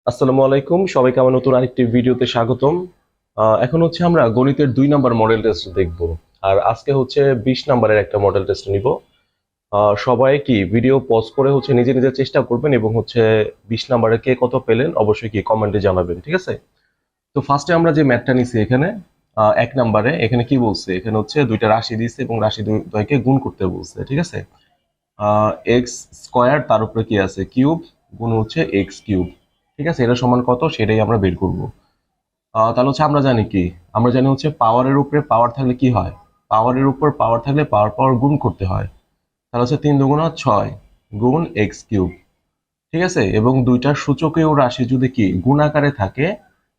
আসসালামু আলাইকুম, সবাইকে আমার নতুন আরেকটি ভিডিওতে স্বাগতম। এখন হচ্ছে আমরা গণিতের 2 নাম্বার মডেল টেস্ট দেখব। আর আজকে হচ্ছে 20 নাম্বারের একটা মডেল টেস্ট নিব। সবাই কি ভিডিও পজ করে হচ্ছে নিজে নিজে চেষ্টা করবেন এবং হচ্ছে 20 নাম্বারে কে কত পেলেন অবশ্যই কি কমেন্টে জানাবেন, ঠিক আছে? তো ফার্স্টে আমরা যে ম্যাথটা নিছি এখানে 1 নাম্বারে এখানে কি বলছে, এখানে হচ্ছে দুইটা রাশি দিয়েছে এবং রাশি দ্বয়কে গুণ করতে বলছে, ঠিক আছে? এক্স স্কোয়ার তার উপরে কি আছে কিউব গুণ হচ্ছে এক্স কিউব, ঠিক আছে? এটা সমান কত সেটাই আমরা বের করব। তাহলে হচ্ছে আমরা জানি কি, আমরা জানি হচ্ছে পাওয়ারের উপরে পাওয়ার থাকলে কি হয়, পাওয়ারের উপর পাওয়ার থাকলে পাওয়ার পাওয়ার গুণ করতে হয়। তাহলে হচ্ছে 3 × 2 = 6 গুণ এক্স কিউব, ঠিক আছে? এবং দুইটার সূচকীয় রাশি যদি কি গুণ আকারে থাকে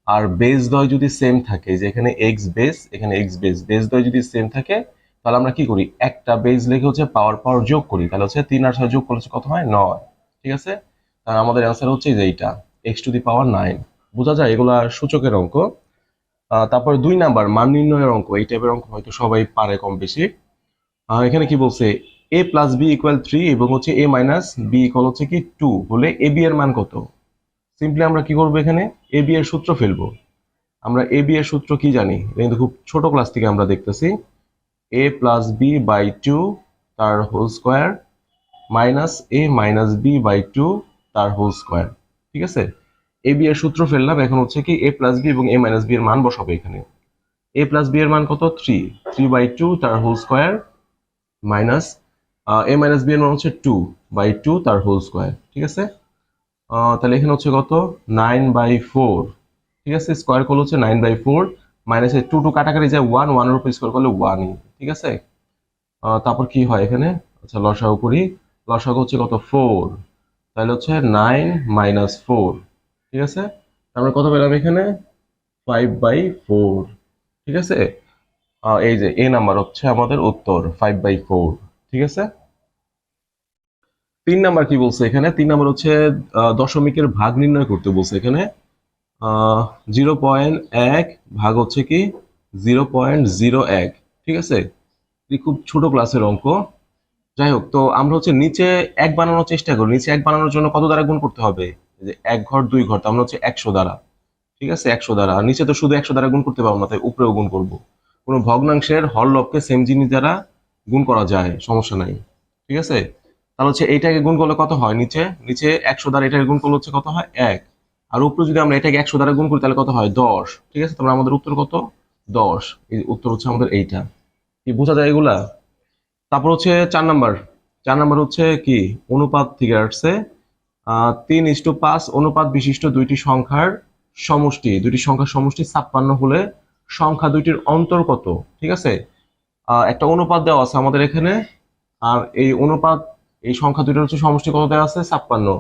আর বেস দ্বয় যদি সেম থাকে, যে এখানে এক্স বেস এখানে এক্স বেস, বেস দ্বয় যদি সেম থাকে তাহলে আমরা কি করি, একটা বেস লিখে হচ্ছে পাওয়ার পাওয়ার যোগ করি। তাহলে হচ্ছে 3 আর 6 যোগ করলে হচ্ছে কত হয়, 9, ঠিক আছে? তাহলে আমাদের অ্যান্সার হচ্ছে যে এইটা x⁻৯। বোঝা যায় এগুলা সূচকের অঙ্ক। তারপরে 2 নাম্বার মান নির্ণয়ের অঙ্ক, এই টাইপের অঙ্ক হয়তো সবাই পারে কম বেশি। এখানে কি বলছে, a+b = 3 এবং হচ্ছে a-b হচ্ছে কি 2 হলে ab এর মান কত? সিম্পলি আমরা কি করবো, এখানে ab এর সূত্র ফেলবো। আমরা ab এর সূত্র কি জানি, এটা কিন্তু খুব ছোট ক্লাস থেকে আমরা দেখতেছি। a+b/2 তার হোল স্কোয়ার মাইনাস a-b/2 তার হোল স্কোয়ার, ঠিক আছে? ab এর সূত্র ফেললাম, এখন হচ্ছে কি a+b এবং a-b এর মান বসাবো এখানে। a+b এর মান কত, 3, 3/2 তার হোল স্কোয়ার মাইনাস a-b এর মান হচ্ছে 2/2 তার হোল স্কোয়ার, ঠিক আছে? তাহলে এখানে হচ্ছে কত, 9/4, ঠিক আছে? স্কোয়ার করলে হচ্ছে 9/4 মাইনাস 2 কাটাকাটি যায় 1, 1 এর উপর স্কোয়ার করলে 1ই, ঠিক আছে? তারপর কি হয় এখানে, আচ্ছা লসাগু করি। লসাগু হচ্ছে কত, 4, তাহলে হচ্ছে 9 - 4, ঠিক আছে? আমরা কত পেলাম এখানে, 5/4, ঠিক আছে? এই যে এ নাম্বার হচ্ছে আমাদের উত্তর 5/4, ঠিক আছে? 3 নাম্বার কি বলছে এখানে, 3 নাম্বার হচ্ছে দশমিকের ভাগ নির্ণয় করতে বলছে এখানে। 0.1 ভাগ হচ্ছে কি 0.01, ঠিক আছে? এটি খুব ছোট ক্লাসের অঙ্ক। যাই হোক, তো আমরা হচ্ছে নিচে এক বানানোর চেষ্টা করি। নিচে এক বানানোর জন্য কত দ্বারা গুণ করতে হবে, যে 1 ঘর 2 ঘর, তো আমরা হচ্ছে 100 দ্বারা, ঠিক আছে? 100 দ্বারা। আর নিচে তো শুধু 100 দ্বারা গুণ করতে পারবো না, তাই উপরেও গুণ করব। কোনো ভগ্নাংশের হরলবকে সেম জিনিস দ্বারা গুণ করা যায়, সমস্যা নাই, ঠিক আছে? তাহলে হচ্ছে এইটাকে গুণ করলে কত হয়, নিচে নিচে 100 দ্বারা এটাকে গুণ করলে হচ্ছে কত হয়, 1। আর উপরে যদি আমরা এটাকে 100 দ্বারা গুণ করি তাহলে কত হয়, 10, ঠিক আছে? তাহলে আমাদের উত্তর কত, 10। এই উত্তর হচ্ছে আমাদের এইটা। কি বোঝা যায় এগুলা? তারপর হচ্ছে 4 নাম্বার। 4 নাম্বার হচ্ছে কি অনুপাত থেকে আসছে। 3:5 অনুপাত বিশিষ্ট দুইটি সংখ্যার সমষ্টি 56 হলে সংখ্যা দুইটির অন্তর কত, ঠিক আছে? একটা অনুপাত দেওয়া আছে আমাদের এখানে, আর এই অনুপাত, এই সংখ্যা দুইটার হচ্ছে সমষ্টি কত দেওয়া আছে, 56।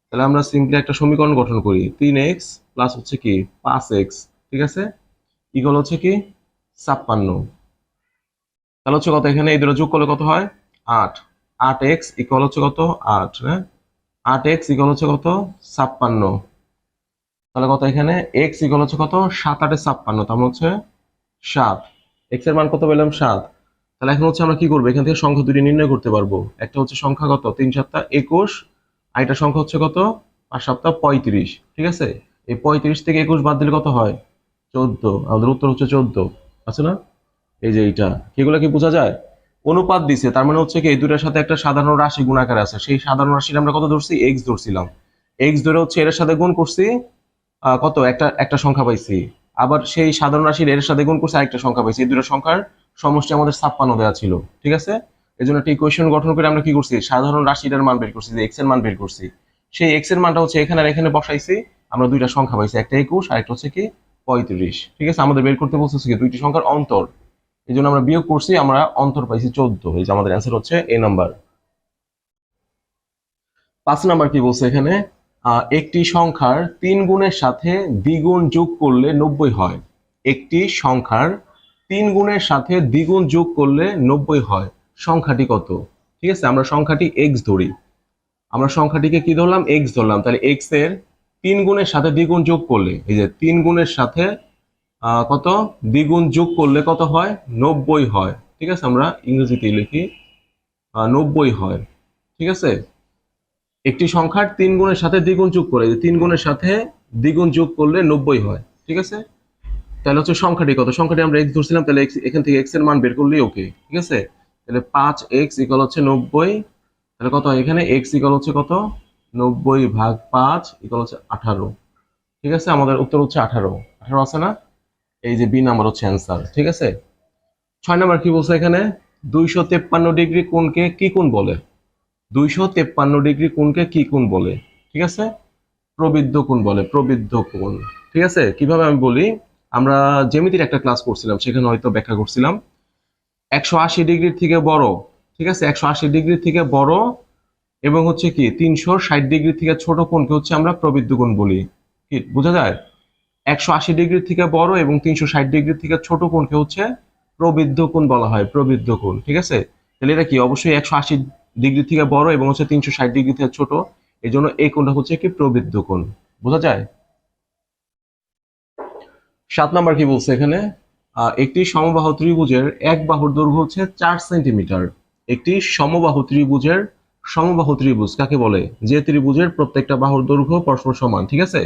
তাহলে আমরা সিম্পলি একটা সমীকরণ গঠন করি, 3x প্লাস হচ্ছে কি 5x, ঠিক আছে, ইকুয়াল হচ্ছে কি 56। তাহলে হচ্ছে কত, এখানে এই দুটো যোগ করলে কত হয়, 8। 8x ইকুয়াল হচ্ছে কত, 8, হ্যাঁ? 8x ইকুয়াল হচ্ছে কত, 56। তাহলে কত, এখানে x ইকুয়াল হচ্ছে কত, 7 8 56, তার মানে হচ্ছে 7। x এর মান কত পেলাম, 7। তাহলে এখন হচ্ছে আমরা কি করবো, এখান থেকে সংখ্যা দুটি নির্ণয় করতে পারবো। একটা হচ্ছে সংখ্যা কত, 3 7 21, আর একটা সংখ্যা হচ্ছে কত, 5 7 35, ঠিক আছে? এই 35 থেকে 21 বাদ দিলে কত হয়, 14। আমাদের উত্তর হচ্ছে 14, আছে না? এই যে এইটা, এগুলা কি বোঝা যায়? অনুপাত দিছে, তার মানে হচ্ছে কি এই দুটার সাথে একটা সাধারণ রাশি গুণাকার আছে, সেই সাধারণ রাশিটা আমরা কত ধরছি, এক্স ধরছিলাম। এক্স ধরে হচ্ছে এর সাথে গুণ করছি, কত, একটা একটা সংখ্যা পাইছি। আবার সেই সাধারণ রাশির এর সাথে গুণ করছি আরেকটা সংখ্যা পাইছি। এই দুটো সংখ্যার সমষ্টি আমাদের 56 দেওয়া ছিল, ঠিক আছে? এই জন্য একটা ইকুয়েশন গঠন করে আমরা কি করছি, সাধারণ রাশিটার মান বের করছি, যে এক্স এর মান বের করছি। সেই এক্স এর মানটা হচ্ছে এখানে আর এখানে বসাইছি, আমরা দুইটা সংখ্যা পাইছি, একটা 21 আর একটা হচ্ছে কি 35, ঠিক আছে? আমাদের বের করতে বলছে কি দুইটি সংখ্যার অন্তর, এই জন্য আমরা বিয়োগ করছি, আমরা অন্তর পাইছি 14। এই যে আমাদের অ্যান্সার হচ্ছে এ নাম্বার। 5 নাম্বার কি বলছে এখানে, একটি সংখ্যার 3 গুণের সাথে দ্বিগুণ যোগ করলে 90 হয়। একটি সংখ্যার 3 গুণের সাথে দ্বিগুণ যোগ করলে 90 হয়, সংখ্যাটি কত? ঠিক আছে, আমরা সংখ্যাটি এক্স ধরি। আমরা সংখ্যাটিকে কি ধরলাম, এক্স ধরলাম। তাহলে এক্স এর 3 গুণের সাথে দ্বিগুণ যোগ করলে, এই যে 3 গুণের সাথে কত দ্বিগুণ যোগ করলে কত হয়, 90 হয়, ঠিক আছে? আমরা ইংরেজিতে লিখি 90 হয়, ঠিক আছে? একটি সংখ্যার 3 গুণের সাথে দ্বিগুণ যোগ করে, 3 গুণের সাথে দ্বিগুণ যোগ করলে 90 হয়, ঠিক আছে। তাহলে হচ্ছে সংখ্যাটি কত, সংখ্যাটি আমরা x ধরছিলাম, তাহলে এখান থেকে x এর মান বের করলেই ওকে, ঠিক আছে। তাহলে 5x ইকুয়াল হচ্ছে 90, তাহলে কত হয় এখানে x ইকুয়াল হচ্ছে কত, 90/5 ইকুয়াল হচ্ছে 18, ঠিক আছে। আমাদের উত্তর হচ্ছে 18 আছে না, এই যে বি নাম্বার হচ্ছে অ্যান্সার, ঠিক আছে। 6 নাম্বার কি বলছে এখানে, 253 ডিগ্রি কোণকে কি কোণ বলে, 253 ডিগ্রি কোণকে কি কোণ বলে, ঠিক আছে, প্রবৃদ্ধ কোণ বলে, প্রবৃদ্ধ কোণ, ঠিক আছে। কিভাবে আমি বলি, আমরা জ্যামিতির একটা ক্লাস করছিলাম, সেখানে হয়তো ব্যাখ্যা করছিলাম 180 ডিগ্রির থেকে বড়, ঠিক আছে, 180 ডিগ্রির থেকে বড় এবং হচ্ছে কি 360 ডিগ্রি থেকে ছোট কোণকে হচ্ছে আমরা প্রবৃদ্ধ কোণ বলি, কি বোঝা যায়, 180 ডিগ্রি থেকে বড় এবং 360 ডিগ্রি থেকে ছোট কোণকে হচ্ছে প্রবৃদ্ধ কোণ বলা হয়, প্রবৃদ্ধ কোণ, ঠিক আছে। তাহলে এটা কি অবশ্যই 180 ডিগ্রি থেকে বড় এবং হচ্ছে 360 ডিগ্রি থেকে ছোট, এই জন্য এই কোণটা হচ্ছে কি প্রবৃদ্ধ কোণ, বোঝা যায়। 7 নাম্বার কি বলছে এখানে, একটি সমবাহু ত্রিভুজের এক বাহুর দৈর্ঘ্য হচ্ছে 4 সেন্টিমিটার। একটি সমবাহু ত্রিভুজের, সমবাহু ত্রিভুজ কাকে বলে, যে ত্রিভুজের প্রত্যেকটা বাহুর দৈর্ঘ্য পরস্পর সমান, ঠিক আছে।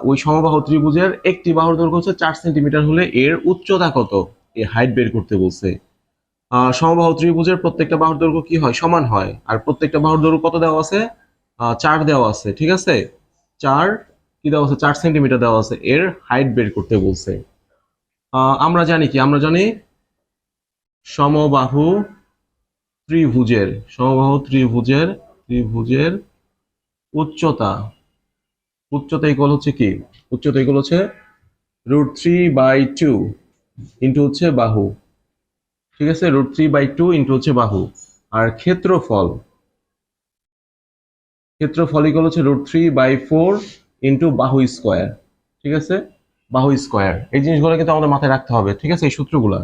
ওই সমবাহু ত্রিভুজের একটি বাহুর দৈর্ঘ্য হচ্ছে 4 সেন্টিমিটার হলে এর উচ্চতা কত, এই হাইট বের করতে বলছে। সমবাহু ত্রিভুজের প্রত্যেকটা বাহুর দৈর্ঘ্য কি হয়, সমান হয়, আর প্রত্যেকটা বাহুর দৈর্ঘ্য কত দেওয়া আছে, 4 দেওয়া আছে, ঠিক আছে। 4 কি দেওয়া আছে, 4 সেন্টিমিটার দেওয়া আছে, এর হাইট বের করতে বলছে। আমরা জানি কি, আমরা জানি সমবাহু ত্রিভুজের, সমবাহু ত্রিভুজের, ত্রিভুজের উচ্চতা, উচ্চতা ইকুয়াল হচ্ছে কি, উচ্চতা ইকুয়াল হচ্ছে √3/2 ইন্টু হচ্ছে বাহু, ঠিক আছে, √3/2 ইন্টু হচ্ছে বাহু। আর ক্ষেত্রফল, ক্ষেত্রফল ইকুয়াল হচ্ছে √3/4 ইন্টু বাহু স্কোয়ার, ঠিক আছে, বাহু স্কোয়ার। এই জিনিসগুলো কিন্তু আমাদের মাথায় রাখতে হবে, ঠিক আছে, এই সূত্রগুলা।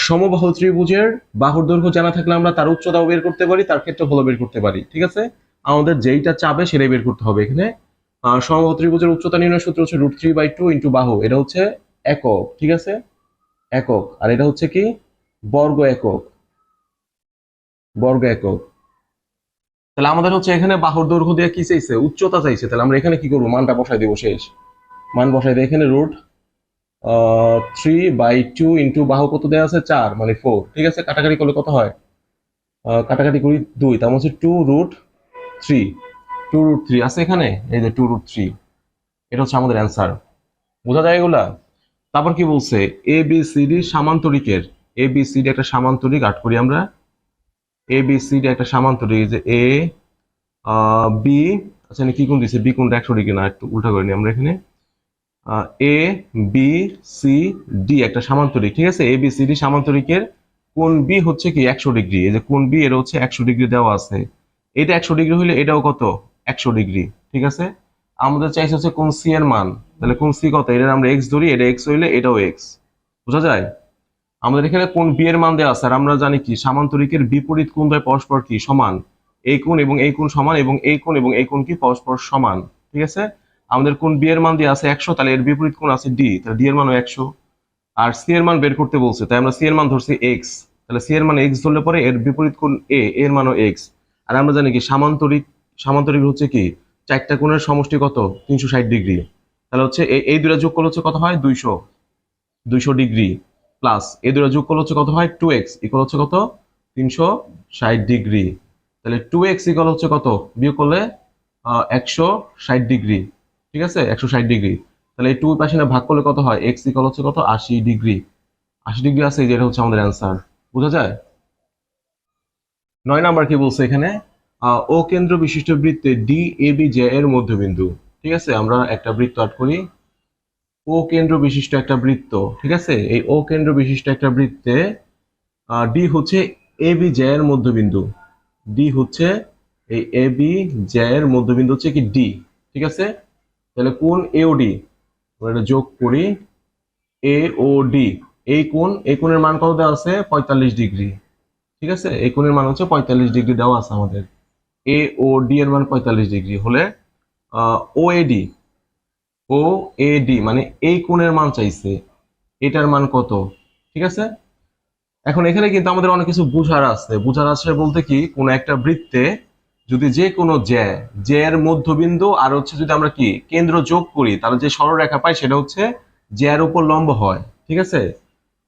সমবাহু ত্রিভুজের বাহুর দৈর্ঘ্য জানা থাকলে আমরা তার উচ্চতাও বের করতে পারি, তার ক্ষেত্রফলও বের করতে পারি, ঠিক আছে। আমাদের যেইটা চাবে সেটাই বের করতে হবে এখানে। সমবাহু ত্রিভুজের উচ্চতা নির্ণয় সূত্র হচ্ছে √3/2 ইন্টু বাহু, এটা হচ্ছে একক, ঠিক আছে, একক। আর এটা হচ্ছে কি বর্গ একক, বর্গ একক। তাহলে আমাদের হচ্ছে এখানে বাহুর দৈর্ঘ্য দিয়ে কি চাইছে, উচ্চতা চাইছে, তাহলে আমরা এখানে কি করবো, মানটা বসাই দেবো, শেষ। মান বসাই দিয়ে এখানে √3/2 ইন্টু বাহু কত দেওয়া আছে, 4 মানে 4, ঠিক আছে। কাটাকাটি করলে কত হয়, কাটাকাটি করি 2, তার মানে হচ্ছে 2√3, 2√3 আছে এখানে, এই যে 2√3, এটা হচ্ছে আমাদের অ্যান্সার, বোঝা যায় এগুলা। তারপর কি বলছে, A B C D সামান্তরিকের, A B C D একটা সামান্তরিক, আট করি আমরা, এ বি সি ডি একটা সামান্তরিক, যে এ বি, আচ্ছা কি কোণ দিছে, বি কোণটা 100 ডিগ্রি না, একটু উল্টা করে নিই আমরা এখানে, এ বি সি ডি একটা সামান্তরিক, ঠিক আছে। এ বি সি ডি সামান্তরিকের কোণ বি হচ্ছে কি 100 ডিগ্রি, এই যে কোণ বি এর হচ্ছে 100 ডিগ্রি দেওয়া আছে, এটা 100 ডিগ্রি হলে এটাও কত 100 ডিগ্রি, ঠিক আছে। আমাদের চাইছে হচ্ছে কোণ সি এর মান, তাহলে কোণ সি কত, এটা আমরা এক্স ধরি, এটা এক্স হইলে এটাও এক্স, বোঝা যায়। আমাদের এখানে কোণ বি এর মান দেওয়া আছে, আর আমরা জানি কি সামান্তরিকের বিপরীত কোণ দ্বয় পরস্পর কি সমান, এই কোণ এবং এই কোণ সমান, এবং এই কোণ এবং এই কোণ কি পরস্পর সমান, ঠিক আছে। আমাদের কোণ বি এর মান দিয়ে আছে 100, তাহলে এর বিপরীত কোণ আছে ডি, তাহলে ডি এর মানও 100। আর সি এর মান বের করতে বলছে, তাই আমরা সি এর মান ধরছি এক্স, তাহলে সি এর মান এক্স ধরলে পরে এর বিপরীত কোণ এ, এর মানও এক্স। আর আমরা জানি কি সামান্তরিক, সামান্তরিক হচ্ছে কি চারটা কোণের সমষ্টি কত 360 ডিগ্রি, তাহলে হচ্ছে এই দুটো যোগ করলে হচ্ছে কত হয় 200 ডিগ্রি, প্লাস এই দুটো যোগ করলে হচ্ছে কত হয় 2x ইকুয়াল হচ্ছে কত 360 ডিগ্রি, তাহলে 2x ইকুয়াল হচ্ছে কত, বিয়োগ করলে 160 ডিগ্রি, ঠিক আছে, 160 ডিগ্রি। তাহলে এই 2 পাশে না ভাগ করলে কত হয়, x ইকুয়াল হচ্ছে কত 80 ডিগ্রি, 80 ডিগ্রি আছে, যেটা হচ্ছে আমাদের অ্যান্সার, বোঝা যায়। 9 নাম্বার কি বলছে এখানে, ও কেন্দ্র বিশিষ্ট বৃত্তে ডি এ বি জে এর মধ্যবিন্দু, ঠিক আছে। আমরা একটা বৃত্ত আট করি, ও কেন্দ্র বিশিষ্ট একটা বৃত্ত, ঠিক আছে। এই ও কেন্দ্র বিশিষ্ট একটা বৃত্তে ডি হচ্ছে এ বি জে এর মধ্যবিন্দু, ডি হচ্ছে এই এ বি জে এর মধ্যবিন্দু হচ্ছে কি ডি, ঠিক আছে। তাহলে কোণ এ ও ডি আমরা এটা যোগ করি, এ ও ডি, এই কোণ, এই কোণের মান কত দেওয়া আছে 45 ডিগ্রি, ঠিক আছে। এই কোণের মান হচ্ছে 45 ডিগ্রি দেওয়া আছে আমাদের, এ ও ডি এর মান 45 ডিগ্রি হলে ও A D, O A D মানে এই কোণের মান চাইছে, এটার মান কত, ঠিক আছে। এখন এখানে কিন্তু আমাদের অনেক কিছু বুঝার আছে, বুঝার আছে বলতে কি কোন একটা বৃত্তে যদি যে কোনো জে এর মধ্যবিন্দু আর হচ্ছে যদি আমরা কি কেন্দ্র যোগ করি তাহলে যে সরলরেখা পাই সেটা হচ্ছে জে এর উপর লম্ব হয়। ঠিক আছে,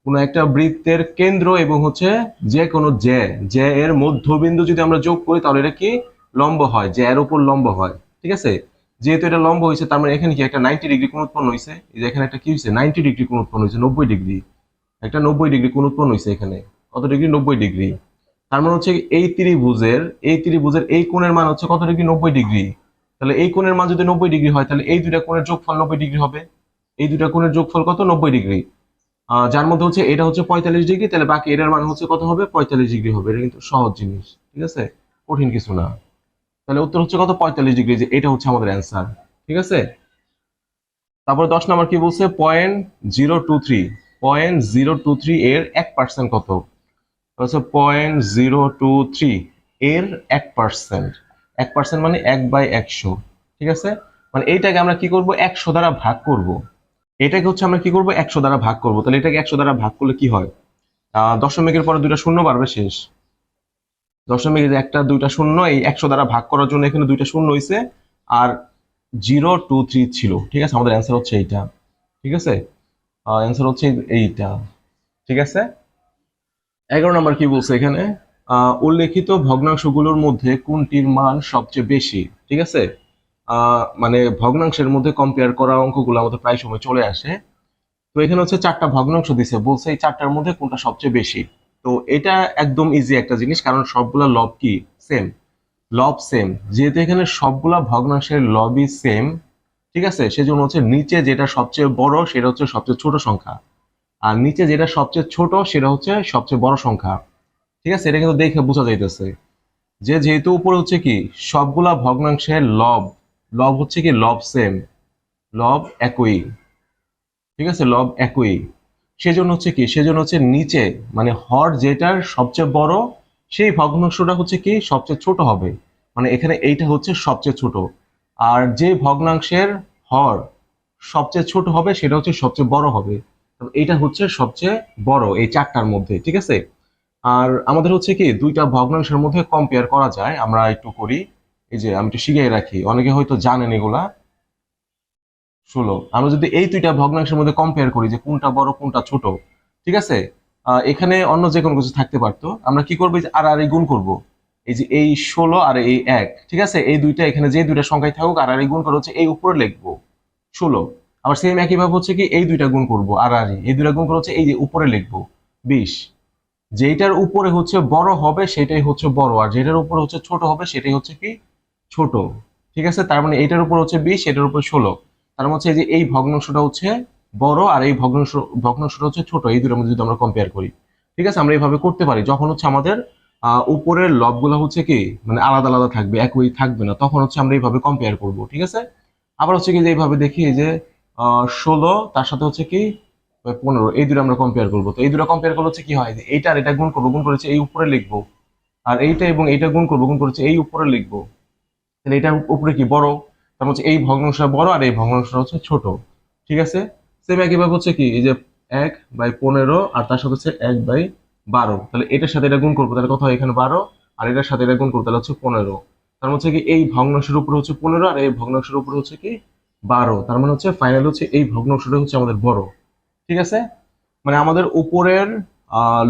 কোনো একটা বৃত্তের কেন্দ্র এবং হচ্ছে যে কোনো জে এর মধ্যবিন্দু যদি আমরা যোগ করি তাহলে এটা কি লম্ব হয়, জে এর উপর লম্ব হয়। ঠিক আছে, যেহেতু এটা লম্ব হয়েছে তার মানে এখানে কি একটা 90 ডিগ্রি কোণ উৎপন্ন হয়েছে। এই যে এখানে একটা কি হয়েছে 90 ডিগ্রি কোণ উৎপন্ন হয়েছে, 90 ডিগ্রি, একটা 90 ডিগ্রি কোণ উৎপন্ন হয়েছে এখানে। কত ডিগ্রি? 90 ডিগ্রি। তার মানে হচ্ছে এই ত্রিভুজের এই কোণের মান হচ্ছে কত ডিগ্রি? 90 ডিগ্রি। তাহলে এই কোণের মান যদি 90 ডিগ্রি হয় তাহলে এই দুইটা কোণের যোগফল 90 ডিগ্রি হবে। এই দুইটা কোণের যোগফল কত? 90 ডিগ্রি। যার মধ্যে হচ্ছে এটা হচ্ছে 45 ডিগ্রি, তাহলে বাকি এটার মান হচ্ছে কত হবে? 45 ডিগ্রি হবে। এটা কিন্তু সহজ জিনিস, ঠিক আছে, কঠিন কিছু না। তাহলে উত্তর হচ্ছে কত? 45 ডিগ্রি, যে এটা হচ্ছে আমাদের অ্যান্সার। ঠিক আছে, তারপরে 10 নম্বর কি বলছে? 0.023, 0.023 এর 1% কত? হচ্ছে 0.023 এর 1%। 1% মানে 1/100। ঠিক আছে, মানে এইটাকে আমরা কি করব? 100 দ্বারা ভাগ করব। এটাকে হচ্ছে আমরা কি করব? 100 দ্বারা ভাগ করব। তাহলে এটাকে 100 দ্বারা ভাগ করলে কি হয়? দশমিকের পরে দুইটা শূন্য বাড়বে, শেষ। দশমিকের একটা দুইটা শূন্য, এই 100 দ্বারা ভাগ করার জন্য এখানে দুইটা শূন্য হয়েছে, আর 023 ছিল। ঠিক আছে, আমাদের অ্যান্সার হচ্ছে এইটা। ঠিক আছে, অ্যান্সার হচ্ছে এইটা। ঠিক আছে, 11 নম্বর কি বলছে এখানে? উল্লেখিত ভগ্নাংশগুলোর মধ্যে কোনটির মান সবচেয়ে বেশি? ঠিক আছে, মানে ভগ্নাংশের মধ্যে কম্পেয়ার করা অঙ্কগুলো আমাদের প্রায় সময় চলে আসে। তো এখানে হচ্ছে 4টা ভগ্নাংশ দিছে, বলছে এই 4টার মধ্যে কোনটা সবচেয়ে বেশি। তো এটা একদম ইজি একটা জিনিস, কারণ সবগুলা লব কি সেম, লব সেম। যেহেতু এখানে সবগুলা ভগ্নাংশের লবই সেম, ঠিক আছে, সেজন্য হচ্ছে নিচে যেটা সবচেয়ে বড় সেটা হচ্ছে সবচেয়ে ছোট সংখ্যা, আর নিচে যেটা সবচেয়ে ছোট সেটা হচ্ছে সবচেয়ে বড় সংখ্যা। ঠিক আছে, এটা কিন্তু দেখে বোঝা যাইতেছে যে যেহেতু উপরে হচ্ছে কি সবগুলা ভগ্নাংশের লব, লব হচ্ছে কি লব সেম, লব একই। ঠিক আছে, লব একই, সেজন্য হচ্ছে কি, সেজন্য হচ্ছে নিচে মানে হর যেটার সবচেয়ে বড় সেই ভগ্নাংশটা হচ্ছে কি সবচেয়ে ছোট হবে। মানে এখানে এইটা হচ্ছে সবচেয়ে ছোট, আর যে ভগ্নাংশের হর সবচেয়ে ছোট হবে সেটা হচ্ছে সবচেয়ে বড় হবে। এইটা হচ্ছে সবচেয়ে বড় এই 4টার মধ্যে। ঠিক আছে, আর আমাদের হচ্ছে কি দুইটা ভগ্নাংশের মধ্যে কম্পেয়ার করা যায়, আমরা একটু করি। এই যে আমি একটু শিখিয়ে রাখি, অনেকে হয়তো জানেন এগুলা। 16, আমরা যদি এই দুইটা ভগ্নাংশের মধ্যে কম্পেয়ার করি যে কোনটা বড় কোনটা ছোট, ঠিক আছে, এখানে অন্য যে কোনো কিছু থাকতে পারতো, আমরা কি করবো? যে আর আর এই গুণ করব। এই যে এই 16 আর এই 1, ঠিক আছে, এই দুইটা এখানে যে দুইটা সংখ্যায় থাকুক আর আর এই গুণ করে হচ্ছে এই উপরে লিখবো 16। আবার সেম একইভাবে হচ্ছে কি এই দুইটা গুণ করবো, আর আর এই দুইটা গুণ করে হচ্ছে এই যে উপরে লিখবো 20। যেটার উপরে হচ্ছে বড় হবে সেটাই হচ্ছে বড়, আর যেটার উপরে হচ্ছে ছোট হবে সেটাই হচ্ছে কি ছোট। ঠিক আছে, তার মানে এইটার উপর হচ্ছে 20, এটার উপর 16। তার মানে হচ্ছে এই যে এই ভগ্নাংশটা হচ্ছে বড় আর এই ভগ্নাংশটা হচ্ছে ছোট, এই দুটোর মধ্যে যদি আমরা কম্পেয়ার করি। ঠিক আছে, আমরা এইভাবে করতে পারি। যখন হচ্ছে আমাদের উপরের লবগুলো হচ্ছে কি মানে আলাদা আলাদা থাকবে, একই থাকবে না, তখন হচ্ছে আমরা এইভাবে কম্পেয়ার করব। ঠিক আছে, আবার হচ্ছে কি যে এইভাবে দেখি এই যে 16 তার সাথে হচ্ছে কি 15, এই দুটো আমরা কম্পেয়ার করবো। তো এই দুটো কম্পেয়ার করলে হচ্ছে কি হয়, যে এইটা আর এটা গুণ করবো, গুণ করেছে এই উপরে লিখবো, আর এইটা এবং এইটা গুণ করবো, গুণ করেছে এই উপরে লিখবো। তাহলে এটার উপরে কি বড়, তার হচ্ছে এই ভগ্নাংশটা বড় আর এই ভগ্নাংশটা হচ্ছে ছোট। ঠিক আছে, সেম একইভাবে হচ্ছে কি এই যে 1/15 আর তার সাথে হচ্ছে 1/12, তাহলে এটার সাথে এটা গুণ করবো, তাহলে কত হয় এখানে 12, আর এটার সাথে এটা গুণ করবো তাহলে হচ্ছে 15। তার হচ্ছে কি এই ভগ্নাংশের উপরে হচ্ছে 15 আর এই ভগ্নাংশের উপরে হচ্ছে কি 12, তার মানে হচ্ছে ফাইনাল হচ্ছে এই ভগ্নাংশটা হচ্ছে আমাদের বড়। ঠিক আছে, মানে আমাদের উপরের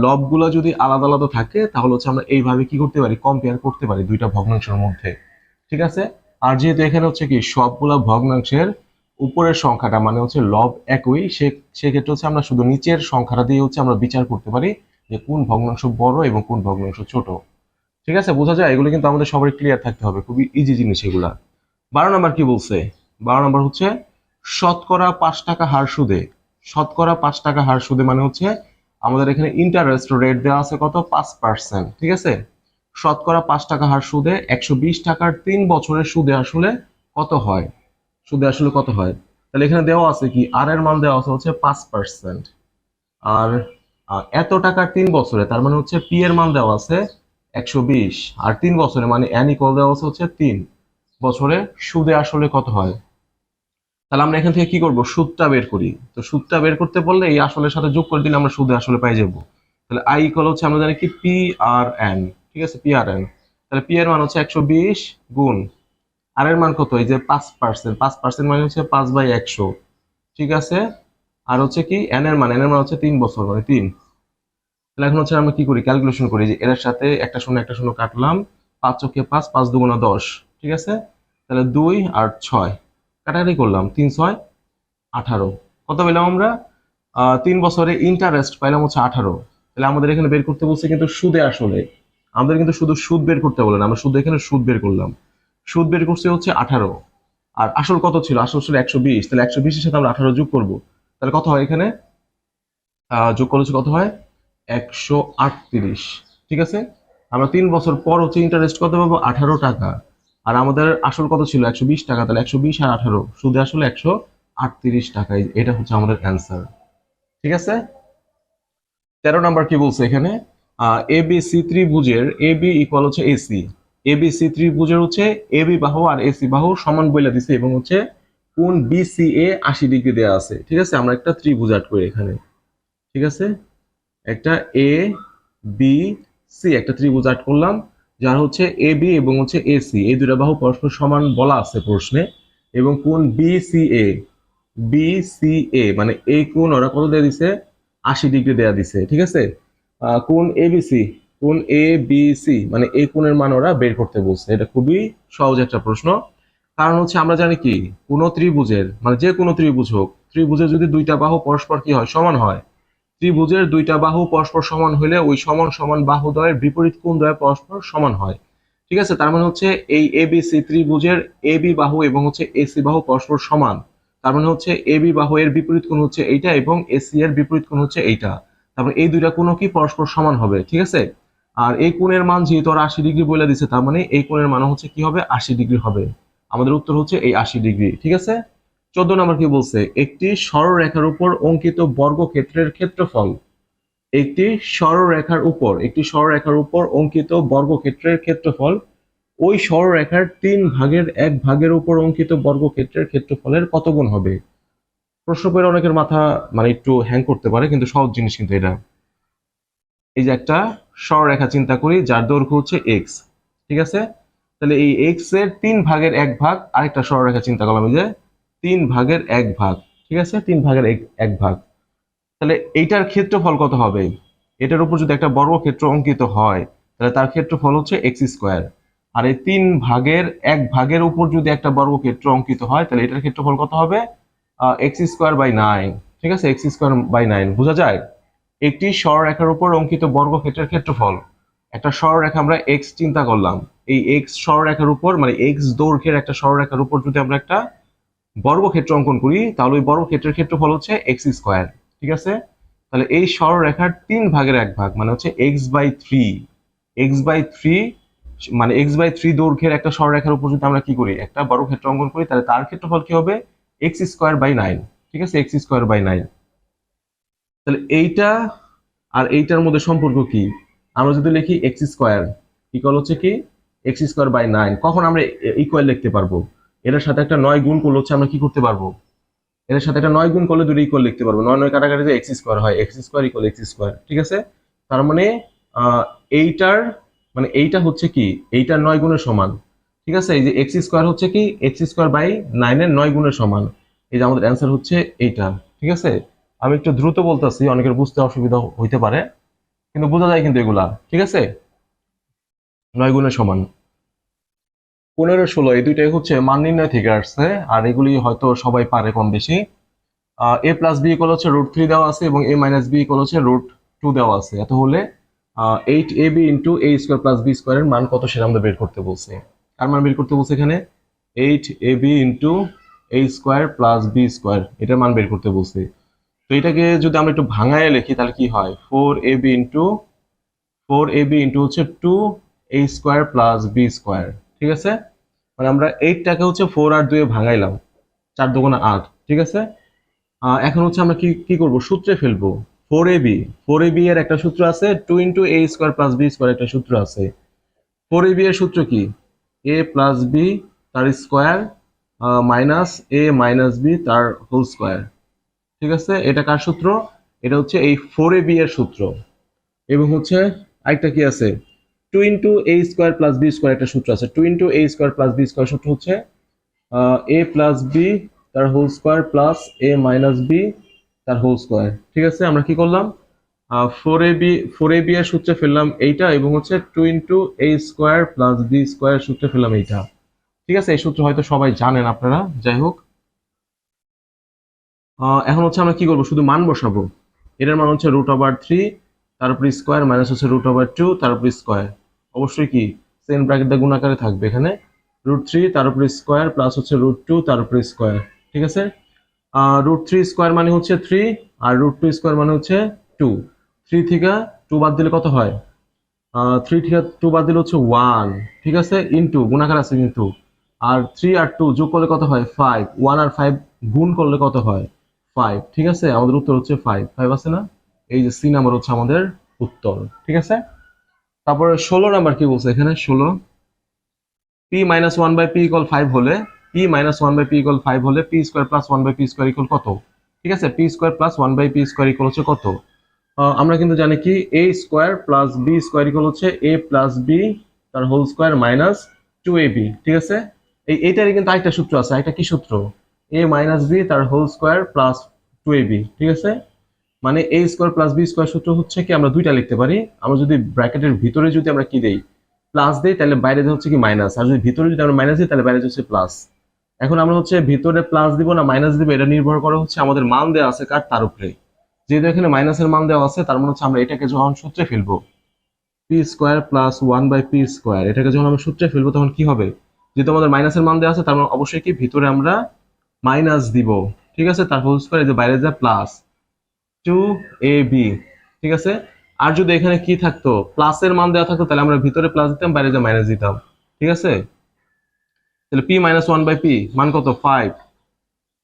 লবগুলো যদি আলাদা আলাদা থাকে তাহলে হচ্ছে আমরা এইভাবে কি করতে পারি, কম্পেয়ার করতে পারি দুইটা ভগ্নাংশের মধ্যে। ঠিক আছে, আর যেহেতু এখানে হচ্ছে কি সবগুলা ভগ্নাংশের উপরের সংখ্যাটা মানে হচ্ছে লব একই, সেক্ষেত্রে হচ্ছে আমরা শুধু নিচের সংখ্যাটা দিয়ে হচ্ছে আমরা বিচার করতে পারি যে কোন ভগ্নাংশ বড় এবং কোন ভগ্নাংশ ছোট। ঠিক আছে, বোঝা যায়? এগুলো কিন্তু আমাদের সবাই ক্লিয়ার থাকতে হবে, খুবই ইজি জিনিস এগুলা। 12 নম্বর কি বলছে? 12 নম্বর হচ্ছে শতকরা 5 টাকা হার সুদে, শতকরা 5 টাকা হার সুদে মানে হচ্ছে আমাদের এখানে ইন্টারেস্ট রেট দেওয়া আছে কত? 5%। ঠিক আছে, শতকরা 5 টাকা হার সুদে 120 টাকার 3 বছরের সুদে আসলে কত হয়? সুদে আসলে কত হয়? তাহলে এখানে দেওয়া আছে কি আর এর মান দেওয়া আছে হচ্ছে 5%, আর এত টাকার 3 বছরে তার মানে হচ্ছে পি এর মান দেওয়া আছে 120, আর 3 বছরে মানে এন ইকুয়াল দেওয়া আছে হচ্ছে 3 বছরে, সুদে আসলে কত হয়? তাহলে আমরা এখান থেকে কি করব? সুদটা বের করি। তো সুদটা বের করতে বললে এই আসলের সাথে যোগ করে দিলে আমরা সুদে আসলে পাই যাব। তাহলে আই ইকুয়াল হচ্ছে আমরা জানি কি পি আর এন। ঠিক আছে, পি আর এন। তাহলে পি এর মান হচ্ছে 120 গুণ আর এর মান কত, এই যে 5%, 5% মানে হচ্ছে 5/100, ঠিক আছে। আর হচ্ছে কি এন এর মান হচ্ছে 3 বছর মানে 3। তাহলে এখন হচ্ছে আমরা কি করি, ক্যালকুলেশন করি, যে এর সাথে একটা শূন্য কাটলাম, 5 চোখে 5, 5 দুগুণা 10, ঠিক আছে। তাহলে 2 আর 6 কাটাকাটি করলাম, 3 6 18, কত পেলাম আমরা, 3 বছরে ইন্টারেস্ট পাইলাম হচ্ছে 18। তাহলে আমাদের এখানে বের করতে বলছে কিন্তু সুদে আসলে, আমাদের কিন্তু শুধু সুদ বের করতে বলেন, আমরা শুধু এখানে সুদ বের করলাম, সুদ বের করছে হচ্ছে 18। আর আসল কত ছিল, আসল ছিল 120, তাহলে 120 এর সাথে আমরা 18 যোগ করব, তাহলে কত হয় এখানে, যোগ করলে হচ্ছে কত হয়, 138, ঠিক আছে। আমরা 3 বছর পর হচ্ছে ইন্টারেস্ট কত পাবো, 18 টাকা। আর আমাদের আসল কত ছিল, 120 টাকা, তাহলে 120 আর 18 সুদে আসলে 138 টাকায়, এটা হচ্ছে আমাদের অ্যান্সার, ঠিক আছে। 13 নাম্বার কি বলছে এখানে, এবিসি ত্রিভুজের এবি ইকুয়াল হচ্ছে এসি, এবিসি ত্রিভুজের হচ্ছে এবি বাহু আর এসি বাহু সমান বলে দিছে, এবং হচ্ছে কোণ বিসিএ 80 ডিগ্রি দেওয়া আছে, ঠিক আছে। আমরা একটা ত্রিভুজ আট করি এখানে, ঠিক আছে, একটা এ বি সি একটা ত্রিভুজ আট করলাম, যার হচ্ছে এ বি এবং হচ্ছে এসি এই দুটা বাহু পরস্পর সমান বলা আছে প্রশ্নে, এবং কোণ বিসিএ, বিসিএ মানে এই কোণ ওরা কত দেয়া দিছে, 80 ডিগ্রি দেয়া দিছে, ঠিক আছে। কোণ এবিসি, কোণ এ বি সি মানে এই কোণের মান ওরা বের করতে বলছে, এটা খুবই সহজ একটা প্রশ্ন। কারণ হচ্ছে আমরা জানি কি, কোন ত্রিভুজের মানে যে কোনো ত্রিভুজ হোক, ত্রিভুজের যদি দুইটা বাহু পরস্পর কি হয়, সমান হয়, ত্রিভুজের দুইটা বাহু পরস্পর সমান হলে ওই সমান সমান বাহুদ্বয়ের বিপরীত কোণদ্বয় পরস্পর সমান হয়, ঠিক আছে। তার মানে হচ্ছে এই এবিসি ত্রিভুজের এবি বাহু এবং হচ্ছে এসি বাহু পরস্পর সমান, তার মানে হচ্ছে এবি বাহু এর বিপরীত কোণ হচ্ছে এইটা এবং এসি এর বিপরীত কোণ হচ্ছে এইটা, তারপরে এই দুইটা কোণও কি পরস্পর সমান হবে, ঠিক আছে। আর এই কোণের মান যেহেতু ওরা 80 ডিগ্রি বলে দিছে, তার মানে এই কোণের মান হচ্ছে কি হবে, 80 ডিগ্রি হবে। আমাদের উত্তর হচ্ছে এই 80 ডিগ্রি, ঠিক আছে। 14 নম্বর কি বলছে, একটি সরলরেখার উপর অঙ্কিত বর্গক্ষেত্রের ক্ষেত্রফল, একটি সরলরেখার উপর অঙ্কিত বর্গক্ষেত্রের ক্ষেত্রফল ওই সরলরেখার 3/1 উপর অঙ্কিত বর্গক্ষেত্রের ক্ষেত্রফলের কত গুণ হবে। প্রশ্ন করে অনেকের মাথা মানে একটু হ্যাং করতে পারে, কিন্তু সহজ জিনিস কিন্তু এটা। এই যে একটা সরলরেখা চিন্তা করি যার দৈর্ঘ্য হচ্ছে এক্স, ঠিক আছে। তাহলে এই এক্স এর 3/1 আরেকটা সরলরেখা চিন্তা করলাম, এই যে 3/1, ঠিক আছে, 3/1, তাহলে এইটার ক্ষেত্রফল কত হবে, এটার উপর যদি একটা বর্গক্ষেত্র অঙ্কিত হয় তাহলে তার ক্ষেত্রফল হচ্ছে এক্স স্কোয়ার। আর এই 3/1 উপর যদি একটা বর্গক্ষেত্র অঙ্কিত হয় তাহলে এটার ক্ষেত্রফল কত হবে, x²/9, ঠিক আছে, x²/9 বোঝা যায়। একটি সরলরেখার উপর অঙ্কিত বর্গক্ষেত্রের ক্ষেত্রফল, একটা সরলরেখা আমরা এক্স চিন্তা করলাম, এই এক্স সরলরেখার উপর মানে এক্স দৈর্ঘ্যের একটা সরলরেখার উপর যদি আমরা একটা বর্গক্ষেত্র অঙ্কন করি তাহলে ওই বর্গক্ষেত্রের ক্ষেত্রফল হচ্ছে x², ঠিক আছে। তাহলে এই সরলরেখার 3/1 মানে হচ্ছে x/3, x/3 মানে x/3 দৈর্ঘ্যের একটা সরলরেখার উপর যদি আমরা কি করি, একটা বর্গক্ষেত্র অঙ্কন করি, তাহলে তার ক্ষেত্রফল কি হবে, x²/9, ঠিক আছে, x²/9। তাহলে এইটা আর এইটার মধ্যে সম্পর্ক কি, আমরা যদি লিখি x² ইকুয়াল হচ্ছে কি x²/9, কখন আমরা ইকুয়াল লিখতে পারবো, এটার সাথে একটা 9 গুণ করলে হচ্ছে আমরা কি করতে পারবো, এর সাথে একটা 9 গুণ করলে দুটো ইকুয়াল লিখতে পারবো, 9 9 কাটাকাটি যে x² হয়, x² ইকুয়াল x², ঠিক আছে। তার মানে এইটার মানে এইটা হচ্ছে কি এইটার 9 গুণের সমান, ঠিক আছে। এই যে x² হচ্ছে কি x²/9 এর 9 গুণের সমান, এই যে আমাদের অ্যান্সার হচ্ছে এইটা, ঠিক আছে। আমি একটু দ্রুত বলতেছি, অনেকের বুঝতে অসুবিধা হইতে পারে, কিন্তু বোঝা যায় কিন্তু এগুলা, ঠিক আছে, 9 গুণের সমান। 15 16 এই দুইটাই হচ্ছে মান নির্ণয় থেকে আসছে, আর এগুলি হয়তো সবাই পারে কম বেশি। a+b ইকুয়াল হচ্ছে √3 দেওয়া আছে এবং a-b ইকুয়াল হচ্ছে √2 দেওয়া আছে, এত হলে 8ab ইন্টু a² + b² এর মান কত সেটা আমাদের বের করতে বলছে। কার মান বের করতে বলছে এখানে, 8ab ইন্টু a² + b² এটার মান বের করতে বলছে। তো এটাকে যদি আমরা একটু ভাঙায় লিখি তাহলে কি হয়, 4ab ইন্টু হচ্ছে 2a² + b², ঠিক আছে। মানে আমরা 8টাকে হচ্ছে 4 আর 2 এ ভাঙাইলাম, 4 দুগুণে 8, ঠিক আছে। এখন হচ্ছে আমরা কি কি করব, সূত্রে ফেলবো। 4ab এর একটা সূত্র আছে, 2 ইন্টু a² + b² একটা সূত্র আছে। 4ab এর সূত্র কি, a প্লাস b তার square minus a minus b তার হোল স্কোয়ার, ঠিক আছে। এটা কার সূত্র, এটা হচ্ছে এই 4ab এর সূত্র। এবং হচ্ছে আরেকটা কি আছে, টু ইন্টু এ স্কোয়ার প্লাস বি স্কোয়ার একটা সূত্র আছে। টু ইন্টু এ স্কোয়ার প্লাস বি স্কোয়ার সূত্র হচ্ছে এ প্লাস বি তার হোল স্কোয়ার প্লাস এ মাইনাস বি তার হোল স্কোয়ার। ঠিক আছে, আমরা কি করলাম, ফোর এ বি এর সূত্রে ফেললাম এইটা, এবং হচ্ছে টু ইন্টু এ স্কোয়ার প্লাস বি স্কোয়ার সূত্রে ফেললাম এইটা। ঠিক আছে, এই সূত্র হয়তো সবাই জানেন আপনারা, যাই হোক। এখন হচ্ছে আমরা কি করবো, শুধু মান বসাবো। এটার মান হচ্ছে √3, তার উপর স্কোয়ার, মাইনাস হচ্ছে √2, তার উপর স্কোয়ার। অবশ্যই কি সেম ব্র্যাকেট দিয়ে গুণাকারে থাকবে এখানে। √3 তার উপর স্কোয়ার প্লাস হচ্ছে √2 তার উপর স্কোয়ার। ঠিক আছে, √3 স্কোয়ার মানে হচ্ছে 3, আর √2 স্কোয়ার মানে হচ্ছে 2। 3 থেকে 2 বাদ দিলে কত হয়, 3 থেকে 2 বাদ দিলে হচ্ছে 1। ঠিক আছে, ইনটু গুণাকার আছে কিন্তু। আর 3 আর 2 যোগ করলে কত হয় 5, 1 আর 5 গুণ করলে কত হয় 5। ঠিক আছে, আমাদের উত্তর হচ্ছে 5। 5 আছে না, এই যে সি নাম্বার হচ্ছে আমাদের উত্তর। ঠিক আছে, তারপরে 16 নাম্বার কি বলছে এখানে, 16 p minus one by p equal 5 হলে, p minus one by p equal 5 হলে p square plus one by p square equal কত। ঠিক আছে, p square plus one by p square equal হচ্ছে কত। আমরা কিন্তু জানি কি a square plus b square equal হচ্ছে এ প্লাস বি তার হোল স্কোয়ার মাইনাস 2ab। ঠিক আছে, এইটারই কিন্তু আরেকটা সূত্র আছে। একটা কি সূত্র, এ মাইনাস বি তার হোল স্কোয়ার প্লাস 2ab। ঠিক আছে, মানে এ স্কোয়ার প্লাস বি স্কোয়ার সূত্র হচ্ছে কি আমরা দুইটা লিখতে পারি। আমরা যদি ব্র্যাকেটের ভিতরে যদি আমরা কি দেই, প্লাস দেই, তাহলে বাইরে হচ্ছে কি মাইনাস, আর যদি ভিতরে যদি আমরা মাইনাস দিই তাহলে বাইরে হচ্ছে প্লাস। এখন আমরা হচ্ছে ভিতরে প্লাস দিব না মাইনাস দিব, এটা নির্ভর করে হচ্ছে আমাদের মান দেওয়া আছে কার, তার উপরে। যেহেতু এখানে মাইনাসের মান দেওয়া আছে, তার মানে হচ্ছে আমরা এটাকে যখন সূত্রে ফেলবো, p square plus one by p square, এটাকে যখন আমরা সূত্রে ফেলবো তখন কি হবে, যেহেতু আমাদের মাইনাসের মান দেওয়া আছে, তার মানে অবশ্যই কি ভিতরে আমরা মাইনাস দিব। ঠিক আছে, তার হোল স্কোয়ার, এই যে বাইরে যা প্লাস 2ab। ঠিক আছে, আর যদি এখানে কি থাকতো, প্লাসের মান দেওয়া থাকতো, তাহলে আমরা ভিতরে প্লাস দিতাম, বাইরে যা মাইনাস দিতাম। ঠিক আছে, তাহলে p minus one by p মান কত 5,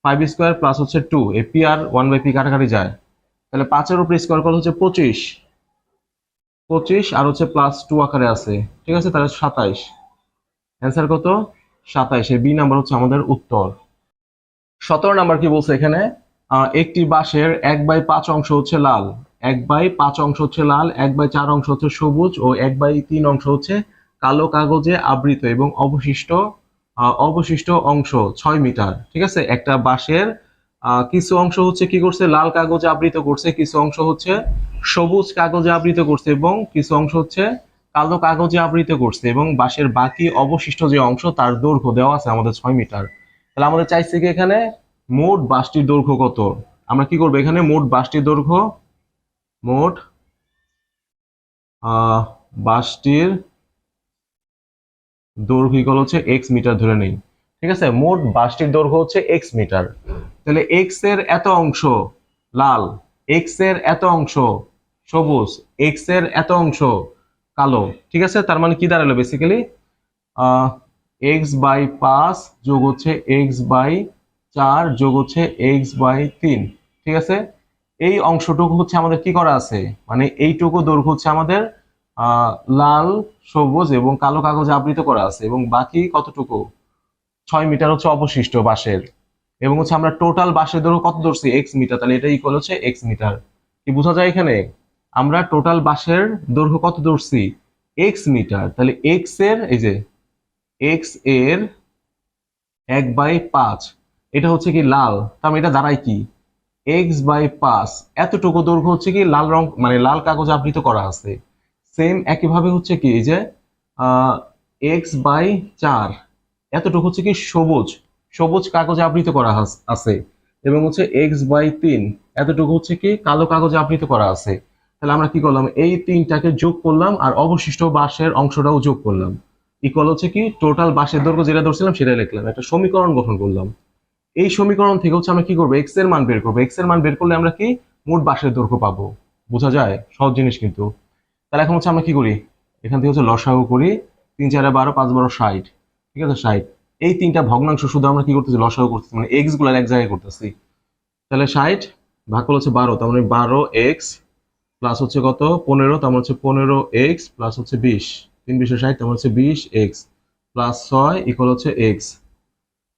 5 স্কোয়ার প্লাস হচ্ছে 2, এই পি আর ওয়ান বাই পি কাটাকাটি যায়, তাহলে 5 এর উপর স্কোয়ার করলে হচ্ছে 25, 25 আর হচ্ছে প্লাস 2 আকারে আছে। ঠিক আছে, তাহলে 27। অ্যান্সার কত, 27। এই বি নাম্বার হচ্ছে আমাদের উত্তর। 17 নাম্বার কি বলছে এখানে, একটি বাঁশের 1/5 অংশ হচ্ছে লাল, 1/5 অংশ হচ্ছে লাল, 1/4 অংশ হচ্ছে সবুজ ও 1/3 অংশ হচ্ছে কালো কাগজে আবৃত, এবং অবশিষ্ট অংশ 6 মিটার। ঠিক আছে, একটা বাঁশের কিছু অংশ হচ্ছে কি করছে, লাল কাগজে আবৃত করছে, কিছু অংশ হচ্ছে সবুজ কাগজে আবৃত করছে, এবং কিছু অংশ হচ্ছে কালো কাগজে আবৃত করছে, এবং বাঁশের বাকি অবশিষ্ট যে অংশ তার দৈর্ঘ্য দেওয়া আছে আমাদের 6 মিটার। তাহলে আমাদের চাইছে কি এখানে মোট বাঁশটির দৈর্ঘ্য কত। আমরা কি করবো এখানে, মোট বাঁশটির দৈর্ঘ্য, মোট বাঁশটির দৈর্ঘ্য ইকুয়াল হচ্ছে এক্স মিটার ধরে নেই। ঠিক আছে, মোট বাঁশটির দৈর্ঘ্য হচ্ছে এক্স মিটার। তাহলে এক্স এর এত অংশ লাল, এক্স এর এত অংশ সবুজ, এক্স এর এত অংশ কালো। ঠিক আছে, তার মানে কি দাঁড়ালো বেসিক্যালি, x/5 যোগ হচ্ছে x/4 যোগ হচ্ছে x/3। ঠিক আছে, এই অংশটুকু হচ্ছে আমাদের কি করা আছে, মানে এইটুকু দৈর্ঘ্য হচ্ছে আমাদের লাল সবুজ এবং কালো কাগজে আবৃত করা আছে, এবং বাকি কতটুকু 6 মিটার হচ্ছে অবশিষ্ট বাঁশের। এবং হচ্ছে আমরা টোটাল বাঁশের দৈর্ঘ্য কত ধরছি, এক্স মিটার, তাহলে এটা ইকুয়াল হচ্ছে এক্স মিটার। কি বোঝা যায় এখানে, আমরা টোটাল বাঁশের দৈর্ঘ্য কত ধরছি, এক্স মিটার। তাহলে এক্স এর এই যে এক্স এর 1/5, এটা হচ্ছে কি লাল, তার মানে এটা দাঁড়ায় কি x/5, এতটুকু দৈর্ঘ্য হচ্ছে কি লাল রং, মানে লাল কাগজ আবৃত করা আছে। সেম একইভাবে হচ্ছে কি এই যে x/4, এতটুকু হচ্ছে কি সবুজ, সবুজ কাগজে আবৃত করা আছে, এবং হচ্ছে x/3, এতটুকু হচ্ছে কি কালো কাগজে আবৃত করা আছে। তাহলে আমরা কি করলাম, এই তিনটাকে যোগ করলাম আর অবশিষ্ট বাঁশের অংশটাও যোগ করলাম, ইকুয়াল হচ্ছে কি টোটাল বাঁশের দৈর্ঘ্য যেটা ধরছিলাম সেটা লিখলাম, একটা সমীকরণ গঠন করলাম। এই সমীকরণ থেকে হচ্ছে আমরা কি করবো, এক্স এর মান বের করবো। এক্স এর মান বের করলে আমরা কি মোট বাঁশের দৈর্ঘ্য পাবো। বোঝা যায়, সহজ জিনিস কিন্তু। তাহলে এখন হচ্ছে আমরা কি করি, এখান থেকে হচ্ছে লসাগু করি, 3 4 12, 5 12 60। ঠিক আছে, 60, এই তিনটা ভগ্নাংশ শুধু আমরা কি করতেছি, লসাগু করতেছি, মানে এক্স গুলো এক জায়গায় করতেছি। তাহলে 60 ভাগ করলে হচ্ছে 12, তার মানে 12x প্লাস হচ্ছে কত 15, তার মানে হচ্ছে 15x প্লাস হচ্ছে 20, 3 20 60, তার মানে হচ্ছে 20x প্লাস 6 ইকুয়াল হচ্ছে x।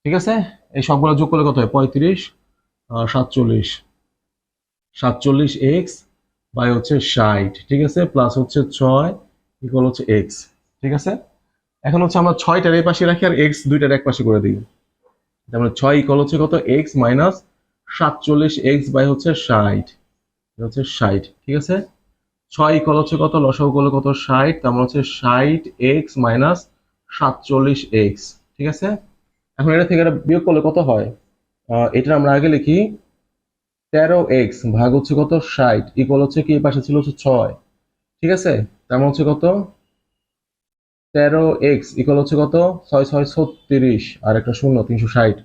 ঠিক আছে, এই সবগুলো যোগ করলে কত হয় 35, 47, 47x বাই হচ্ছে 60। ঠিক আছে, প্লাস হচ্ছে 6 ইকুয়াল হচ্ছে এক্স। ঠিক আছে, এখন হচ্ছে আমরা 6টার এই পাশে রাখি আর এক্স 2টার এক পাশে করে দিই। তার মানে 6 ইকুয়াল হচ্ছে কত, এক্স মাইনাস 47 এক্স বাই হচ্ছে 60, হচ্ছে 60। ঠিক আছে, 6 ইকুয়াল হচ্ছে কত, লসাগু করলে কত 60, তার মানে হচ্ছে 60 এক্স মাইনাস 47 এক্স। ঠিক আছে, এখন এটা থেকে এটা বিয়োগ করলে কত হয়, এটা আমরা আগে লিখি 13 এক্স ভাগ হচ্ছে কত 60 ইকুয়াল হচ্ছে কি, এই পাশে ছিল হচ্ছে 6। ঠিক আছে, তার মানে হচ্ছে কত 13 এক্স ইকুয়াল হচ্ছে কত 6 6 36 আর একটা শূন্য 360।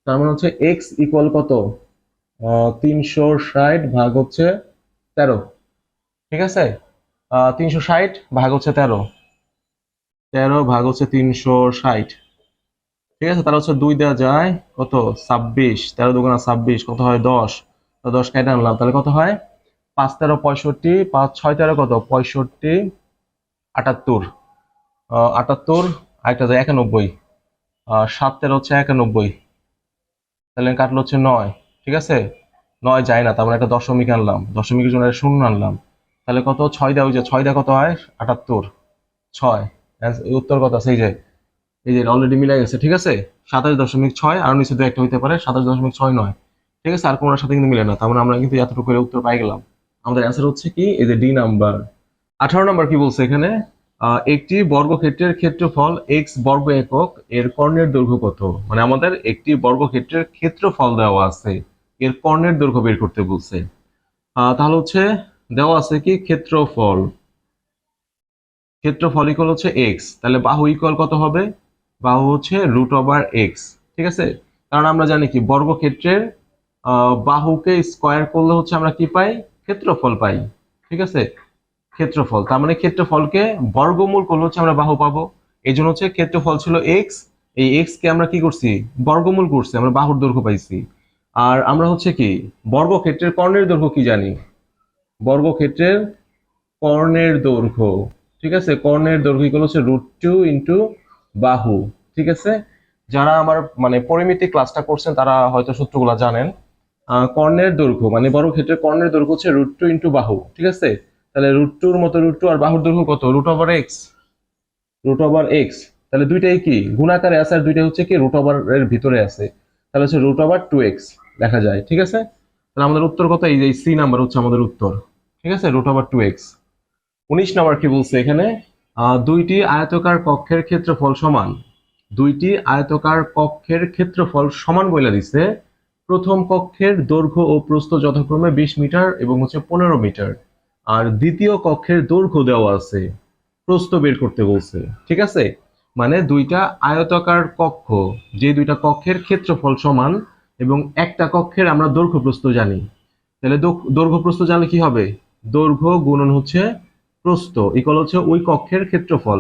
তার মানে হচ্ছে এক্স ইকুয়াল কত 360 ভাগ হচ্ছে 13। ঠিক আছে, 360 ভাগ হচ্ছে 13, 13 ভাগ হচ্ছে 360। ঠিক আছে, তাহলে হচ্ছে 2 দেওয়া যায় কত 26, 13 দুগুণা 26 কত হয় 10, তো 10 কেটে আনলাম তাহলে কত হয় 5 13 65, 5 6 13 কত 65, 78, 78 আরেকটা যায় 91, 7 13 হচ্ছে 91, তাহলে কাটলো হচ্ছে 9। ঠিক আছে, 9 যায় না, তার মানে একটা দশমিক আনলাম, দশমিকের জন্য একটা শূন্য আনলাম, তাহলে কত 6 দেওয়া, ওই যে 6 দেওয়া কত হয় 78, 6 উত্তর কত আছে, এই যে অলরেডি মিলে গেছে। ঠিক আছে, 27.6 আর নিচে দু একটা হইতে পারে, 27.69। ঠিক আছে, আর কোনোটার সাথে কিন্তু মিলে না, তার মানে আমরা কিন্তু এতটুকু করে উত্তর পাই গেলাম। আমাদের অ্যান্সার হচ্ছে কি, এই যে ডি নাম্বার। 18 নম্বর কি বলছে এখানে, একটি বর্গক্ষেত্রের ক্ষেত্রফল এক্স বর্গ একক, এর কর্ণের দৈর্ঘ্য কত। মানে আমাদের একটি বর্গক্ষেত্রের ক্ষেত্রফল দেওয়া আছে, এর কর্ণের দৈর্ঘ্য বের করতে বলছে। তাহলে হচ্ছে দেওয়া আছে কি ক্ষেত্রফল, ক্ষেত্রফল ইকুয়াল হচ্ছে এক্স, তাহলে বাহু ইকুয়াল কত হবে, বাহু হচ্ছে √এক্স। ঠিক আছে, কারণ আমরা জানি কি বর্গক্ষেত্রের বাহুকে স্কয়ার করলে হচ্ছে আমরা কি পাই, ক্ষেত্রফল পাই। ঠিক আছে, ক্ষেত্রফল, তার মানে ক্ষেত্রফলকে বর্গমূল করলে হচ্ছে আমরা বাহু পাবো। এই জন্য হচ্ছে ক্ষেত্রফল ছিল এক্স, এই এক্স কে আমরা কি করছি বর্গমূল করছি, আমরা বাহুর দৈর্ঘ্য পাইছি। আর আমরা হচ্ছে কি বর্গক্ষেত্রের কর্ণের দৈর্ঘ্য কি জানি, বর্গক্ষেত্রের কর্ণের দৈর্ঘ্য। ঠিক আছে, কর্ণের দৈর্ঘ্য ইকুয়াল হচ্ছে √2 ইন্টু বাহু। ঠিক আছে, যারা আমার মানে পরিমিতি ক্লাসটা করছেন তারা হয়তো সূত্রগুলো জানেন। কর্ণের দৈর্ঘ্য মানে বর্গক্ষেত্রের কর্ণের দৈর্ঘ্য হচ্ছে √2 ইন্টু বাহু। ঠিক আছে, তাহলে √2 এর মতো √2 আর বাহুর দৈর্ঘ্য কত √এক্স, √এক্স। তাহলে দুইটাই কি গুণাকারে আছে আর দুইটাই হচ্ছে কি √ এর ভিতরে আছে, তাহলে হচ্ছে √2x লেখা যায়। ঠিক আছে, তাহলে আমাদের উত্তর কত, এই যে সি নাম্বার হচ্ছে আমাদের উত্তর। ঠিক আছে, √2x। 19 নম্বর কি বলছে এখানে, দুইটি আয়তাকার কক্ষের ক্ষেত্রফল সমান, দুইটি আয়তাকার কক্ষের ক্ষেত্রফল সমান বলে দিছে। প্রথম কক্ষের দৈর্ঘ্য ও প্রস্থ যথাক্রমে 20 মিটার এবং হচ্ছে 15 মিটার, আর দ্বিতীয় কক্ষের দৈর্ঘ্য দেওয়া আছে, প্রস্থ বের করতে বলছে। ঠিক আছে, মানে দুইটা আয়তাকার কক্ষ, যে দুইটা কক্ষের ক্ষেত্রফল সমান এবং একটা কক্ষের আমরা দৈর্ঘ্য প্রস্থ জানি, তাহলে দৈর্ঘ্য প্রস্থ জানলে কি হবে, দৈর্ঘ্য গুণন হচ্ছে প্রস্থ ইকুয়াল হচ্ছে ওই কক্ষের ক্ষেত্রফল।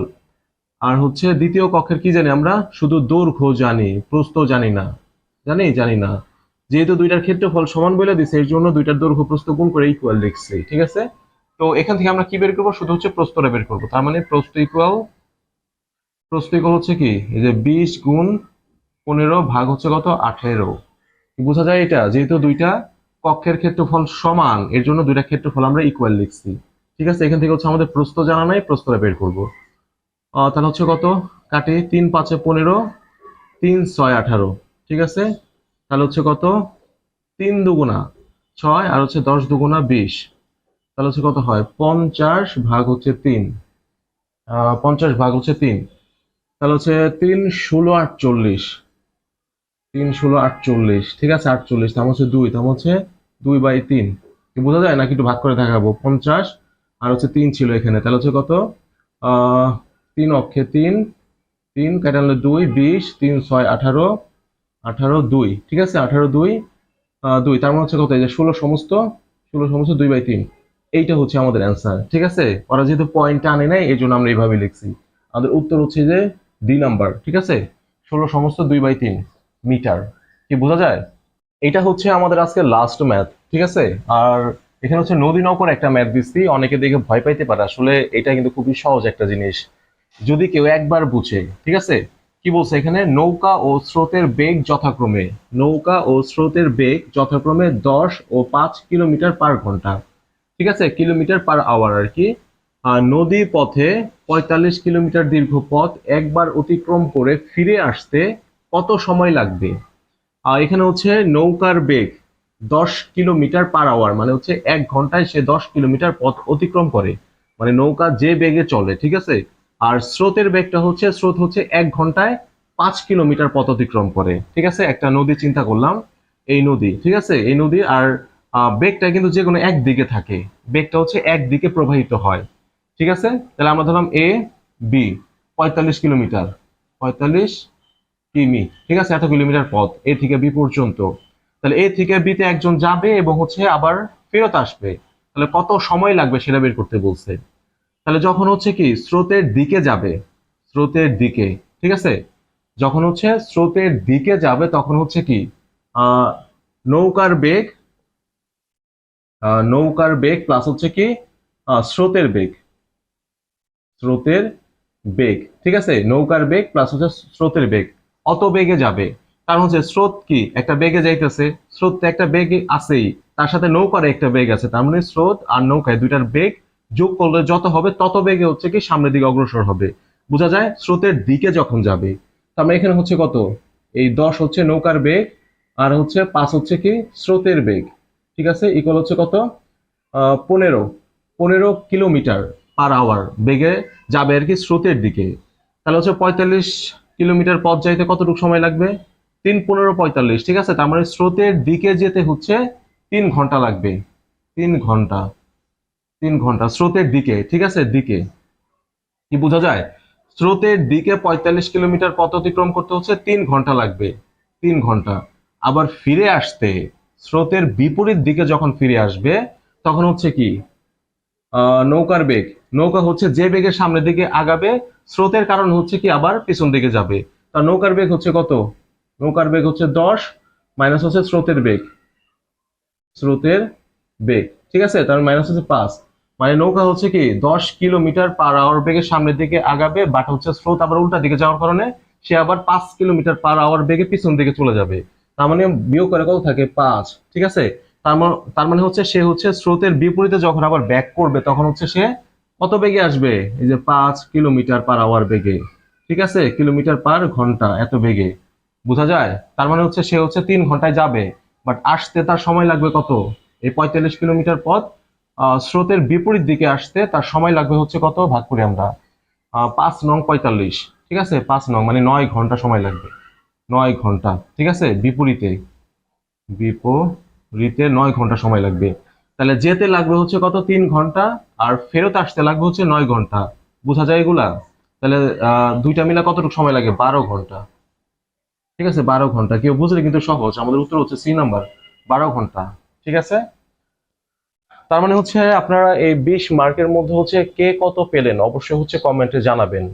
আর হচ্ছে দ্বিতীয় কক্ষের কি জানি আমরা, শুধু দৈর্ঘ্য জানি, প্রস্থ জানি না, জানি না। যেহেতু দুইটার ক্ষেত্রফল সমান বলে দিছে এর জন্য দুইটার দৈর্ঘ্য প্রস্থ গুণ করে ইকুয়াল লিখছি। ঠিক আছে, তো এখান থেকে আমরা কি বের করবো, শুধু হচ্ছে প্রস্থটা বের করবো। তার মানে প্রস্থ ইকুয়াল হচ্ছে কি, এই যে 20 গুণ 15 ভাগ হচ্ছে কত 18। বোঝা যায় এটা, যেহেতু দুইটা কক্ষের ক্ষেত্রফল সমান এর জন্য দুইটা ক্ষেত্রফল আমরা ইকুয়াল লিখছি। ঠিক আছে, এখান থেকে হচ্ছে আমাদের প্রস্থ জানা নাই, প্রস্থটা বের করবো। তাহলে হচ্ছে কত, কাটি 3 5 15, 3 6 18। ঠিক আছে, তাহলে হচ্ছে কত 3 দুগুণা 6 আর হচ্ছে 10 দুগুণা 20, তাহলে হচ্ছে কত হয় 50 ভাগ হচ্ছে 3, 50 ভাগ হচ্ছে 3, তাহলে হচ্ছে 3 16 48, 3 16 48। ঠিক আছে, 48 তার হচ্ছে 2, তার হচ্ছে 2/3। বোঝা যায় নাকি, একটু ভাগ করে দেখাবো। 50 আর হচ্ছে 3 ছিল এখানে, তাহলে হচ্ছে কত 3 অক্ষে 3, 3 কাটালে 2 20, 3 6 18, 18 2। ঠিক আছে, 18 2, 2 তার মানে হচ্ছে কত, এই যে 16 সমস্ত 2/3। এইটা হচ্ছে আমাদের অ্যান্সার। ঠিক আছে, ওরা যেহেতু পয়েন্টটা আনে নাই এই জন্য আমরা এইভাবে লিখছি। আমাদের উত্তর হচ্ছে যে ডি নাম্বার। ঠিক আছে, 16 সমস্ত 2/3 মিটার। কি বোঝা যায়, এটা হচ্ছে আমাদের আজকে লাস্ট ম্যাথ। ঠিক আছে, আর এখানে হচ্ছে নদী নৌকার একটা ম্যাথ দিচ্ছি, অনেকে দেখে ভয় পাইতে পারে, আসলে এটা কিন্তু খুবই সহজ একটা জিনিস যদি কেউ একবার বুঝে। ঠিক আছে, কি বলছে এখানে, নৌকা ও স্রোতের বেগ যথাক্রমে, নৌকা ও স্রোতের বেগ যথাক্রমে 10 ও 5 কিলোমিটার পার ঘন্টা। ঠিক আছে, কিলোমিটার পার আওয়ার আর কি। নদী পথে 45 কিলোমিটার দীর্ঘ পথ একবার অতিক্রম করে ফিরে আসতে কত সময় লাগবে? এখানে হচ্ছে নৌকার বেগ 10 কিলোমিটার পার আওয়ার, মানে হচ্ছে 1 ঘন্টায় সে 10 কিলোমিটার পথ অতিক্রম করে, মানে নৌকা যে বেগে চলে, ঠিক আছে। আর স্রোতের বেগটা হচ্ছে, স্রোত হচ্ছে 1 ঘন্টায় 5 কিলোমিটার পথ অতিক্রম করে, ঠিক আছে। একটা নদী চিন্তা করলাম, এই নদী, ঠিক আছে, এই নদী। আর বেগটা কিন্তু যে কোনো একদিকে থাকে, বেগটা হচ্ছে একদিকে প্রবাহিত হয়, ঠিক আছে। তাহলে আমরা ধরলাম এ বি, 45 কিলোমিটার, 45 কিমি, ঠিক আছে, এত কিলোমিটার পথ এ থেকে বি পর্যন্ত। তাহলে এ থেকে বি তে একজন যাবে এবং হচ্ছে আবার ফেরত আসবে, তাহলে কত সময় লাগবে সেটা বের করতে বলছে। তাহলে যখন হচ্ছে কি স্রোতের দিকে যাবে, স্রোতের দিকে, ঠিক আছে, যখন হচ্ছে স্রোতের দিকে যাবে তখন হচ্ছে কি আহ নৌকার বেগ, নৌকার বেগ প্লাস হচ্ছে কি স্রোতের বেগ, স্রোতের বেগ, ঠিক আছে, নৌকার বেগ প্লাস হচ্ছে স্রোতের বেগ, অত বেগে যাবে। কারণ হচ্ছে স্রোত কি একটা বেগে যাইতেছে, স্রোত তো একটা বেগ আছেই, তার সাথে নৌকার একটা বেগ আছে, তার মানে স্রোত আর নৌকায় দুইটার বেগ যোগ করলে যত হবে তত বেগে হচ্ছে কি সামনের দিকে অগ্রসর হবে। বোঝা যায় স্রোতের দিকে যখন যাবে। তার মানে এখানে হচ্ছে কত, এই 10 হচ্ছে নৌকার বেগ, আর হচ্ছে 5 হচ্ছে কি স্রোতের বেগ, ঠিক আছে, ইকুয়াল হচ্ছে কত 15, 15 কিলোমিটার পার আওয়ার বেগে যাবে আর কি স্রোতের দিকে। তাহলে হচ্ছে 45 কিলোমিটার পথ যাইতে কতটুকু সময় লাগবে, 3 15 45, ঠিক আছে। তার মানে স্রোতের দিকে যেতে হচ্ছে 3 ঘন্টা লাগবে, 3 ঘন্টা, 3 ঘন্টা স্রোতের দিকে, ঠিক আছে, দিকে। কি বোঝা যায়, স্রোতের দিকে 45 কিলোমিটার পথ অতিক্রম করতে হচ্ছে 3 ঘন্টা লাগবে, 3 ঘন্টা। আবার ফিরে আসতে স্রোতের বিপরীত দিকে যখন ফিরে আসবে তখন হচ্ছে কি নৌকার বেগ, নৌকা হচ্ছে যে বেগের সামনের দিকে আগাবে, স্রোতের কারণ হচ্ছে কি আবার পিছন দিকে যাবে, তার নৌকার বেগ হচ্ছে কত, নৌকার বেগ হচ্ছে 10 মাইনাস হচ্ছে স্রোতের বেগ, স্রোতের বেগ, ঠিক আছে, তার মাইনাস হচ্ছে 5, মানে নৌকা হচ্ছে কি 10 কিলোমিটার পার আওয়ার বেগের সামনের দিকে আগাবে, বাট হচ্ছে স্রোত আবার উল্টা দিকে যাওয়ার কারণে সে আবার 5 কিলোমিটার পার আওয়ার বেগে পিছন দিকে চলে যাবে। তার মানে বিয়োগ করে কত থাকে 5, ঠিক আছে। তার মানে হচ্ছে সে হচ্ছে স্রোতের বিপরীতে যখন আবার ব্যাক করবে তখন হচ্ছে সে কত বেগে আসবে, এই যে 5 কিলোমিটার পার আওয়ার বেগে, ঠিক আছে, কিলোমিটার পার ঘন্টা এত বেগে। বোঝা যায়, তার মানে হচ্ছে সে হচ্ছে 3 ঘন্টায় যাবে, বাট আসতে তার সময় লাগবে কত, এই 45 কিলোমিটার পথ স্রোতের বিপরীত দিকে আসতে তার সময় লাগবে হচ্ছে কত, ভাগ করি আমরা 5 নং 45, ঠিক আছে, 5 নং মানে 9 ঘন্টা সময় লাগবে, 9 ঘন্টা, ঠিক আছে, বিপরীতে, বিপরীতে 9 ঘন্টা সময় লাগবে। তাহলে যেতে লাগবে হচ্ছে কত 3 ঘন্টা, আর ফেরত আসতে লাগবে হচ্ছে 9 ঘন্টা। বোঝা যায় এগুলা। তাহলে দুইটা মিলা কতটুকু সময় লাগে, 12 ঘন্টা, ঠিক আছে, 12 ঘন্টা। কেউ বুঝলে কিন্তু সহজ, আমাদের উত্তর হচ্ছে সি নাম্বার, 12 ঘন্টা, ঠিক আছে। তার মানে হচ্ছে আপনারা এই 20 মার্কের মধ্যে হচ্ছে কে কত পেলেন অবশ্যই হচ্ছে কমেন্টে জানাবেন।